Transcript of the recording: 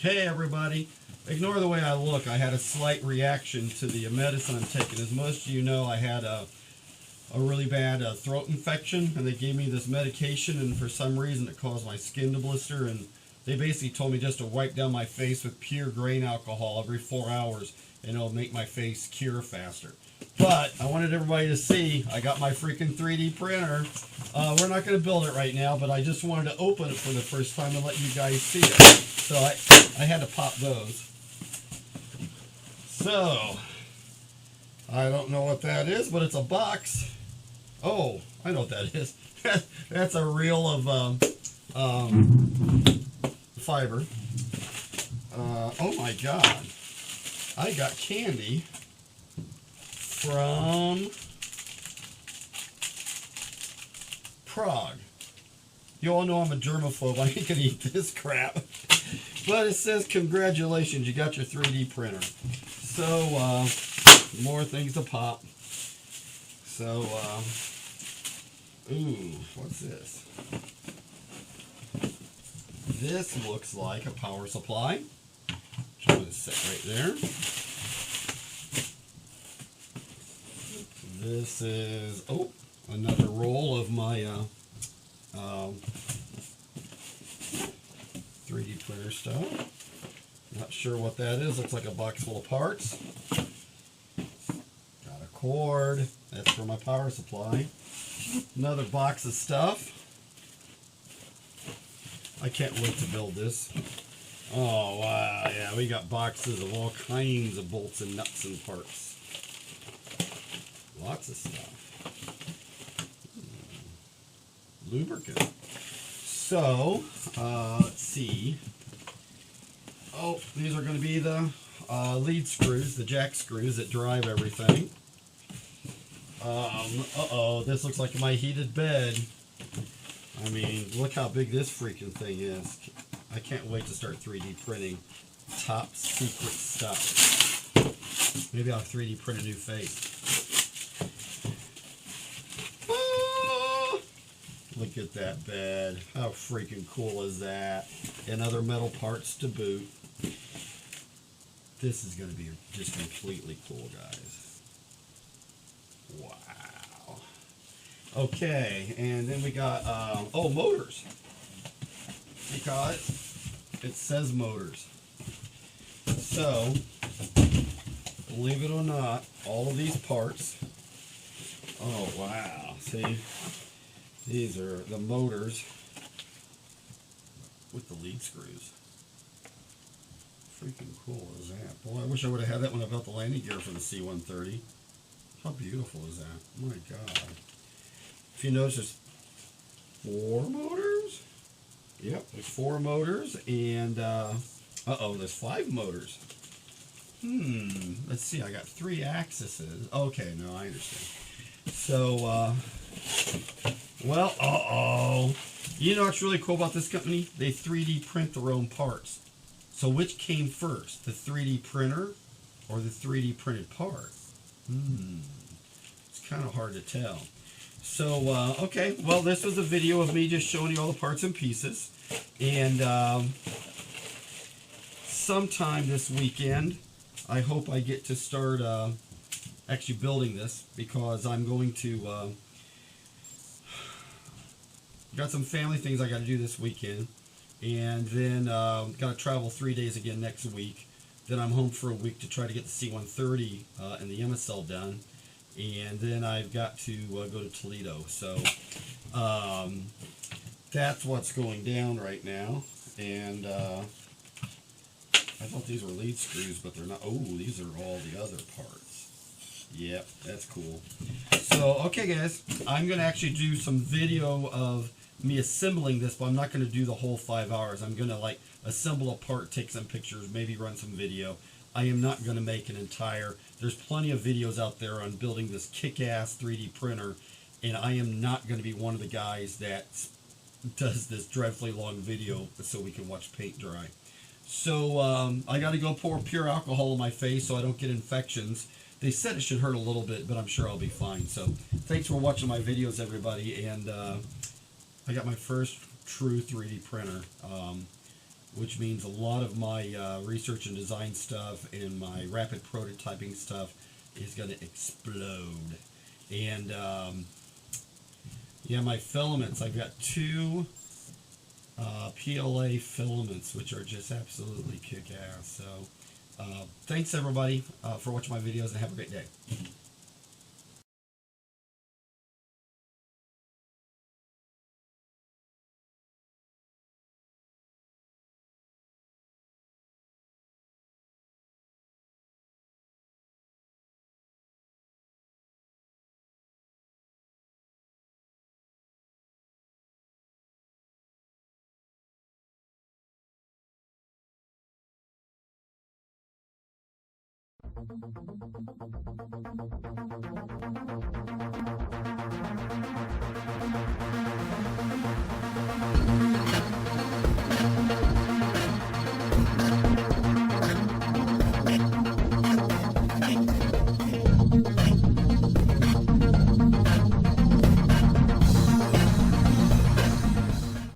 Hey everybody, ignore the way I look. I had a slight reaction to the medicine I'm taking. As most of you know, I had a really bad throat infection, and they gave me this medication, and for some reason it caused my skin to blister, and they basically told me just to wipe down my face with pure grain alcohol every 4 hours, and it'll make my face cure faster. But I wanted everybody to see I got my freaking 3D printer. We're not going to build it right now, but I just wanted to open it for the first time and let you guys see it. So I had to pop those. So, I don't know what that is, but it's a box. Oh, I know what that is. That's a reel of fiber. Oh my God. I got candy from Prague. You all know I'm a germaphobe. I ain't gonna eat this crap. But it says, congratulations, you got your 3D printer. So, more things to pop. So, ooh, what's this? This looks like a power supply. I'm going to sit right there. This is, oh, another roll of my 3D printer stuff. Not sure what that is. Looks like a box full of parts. Got a cord. That's for my power supply. Another box of stuff. I can't wait to build this. Oh, wow. Yeah, we got boxes of all kinds of bolts and nuts and parts. Lots of stuff. Lubricant. So, let's see. Oh, these are going to be the lead screws, the jack screws that drive everything. Uh-oh, this looks like my heated bed. I mean, look how big this freaking thing is. I can't wait to start 3D printing top secret stuff. Maybe I'll 3D print a new face. Look at that bed. How freaking cool is that? And other metal parts to boot. This is going to be just completely cool, guys. Wow. Okay, and then we got, oh, motors. Because it says motors. So, believe it or not, all of these parts, oh, wow. See? These are the motors with the lead screws. Freaking cool is that? Boy, I wish I would have had that when I built the landing gear for the C-130. How beautiful is that? My God. If you notice, there's 4 motors. Yep, there's 4 motors, and, uh-oh, there's 5 motors. Let's see, I got 3 axes. Okay, no, I understand. So, well, uh-oh. You know what's really cool about this company? They 3D print their own parts. So which came first, the 3D printer or the 3D printed part? It's kind of hard to tell. So, okay, well, this was a video of me just showing you all the parts and pieces. And sometime this weekend, I hope I get to start actually building this, because I'm going to... got some family things I got to do this weekend, and then got to travel 3 days again next week. Then I'm home for a week to try to get the C-130 and the MSL done, and then I've got to go to Toledo. So that's what's going down right now. And I thought these were lead screws, but they're not. Oh, these are all the other parts. Yep, that's cool. So, okay guys, I'm going to actually do some video of me assembling this, but I'm not going to do the whole 5 hours. I'm going to like assemble a part, take some pictures, maybe run some video. I am not going to make an entire, there's plenty of videos out there on building this kick-ass 3D printer, and I am not going to be one of the guys that does this dreadfully long video so we can watch paint dry. So I got to go pour pure alcohol in my face so I don't get infections. They said it should hurt a little bit, but I'm sure I'll be fine. So thanks for watching my videos, everybody. And I got my first true 3D printer. which means a lot of my research and design stuff and my rapid prototyping stuff is going to explode. And yeah, my filaments, I've got two PLA filaments, which are just absolutely kick-ass. So thanks everybody for watching my videos, and have a great day.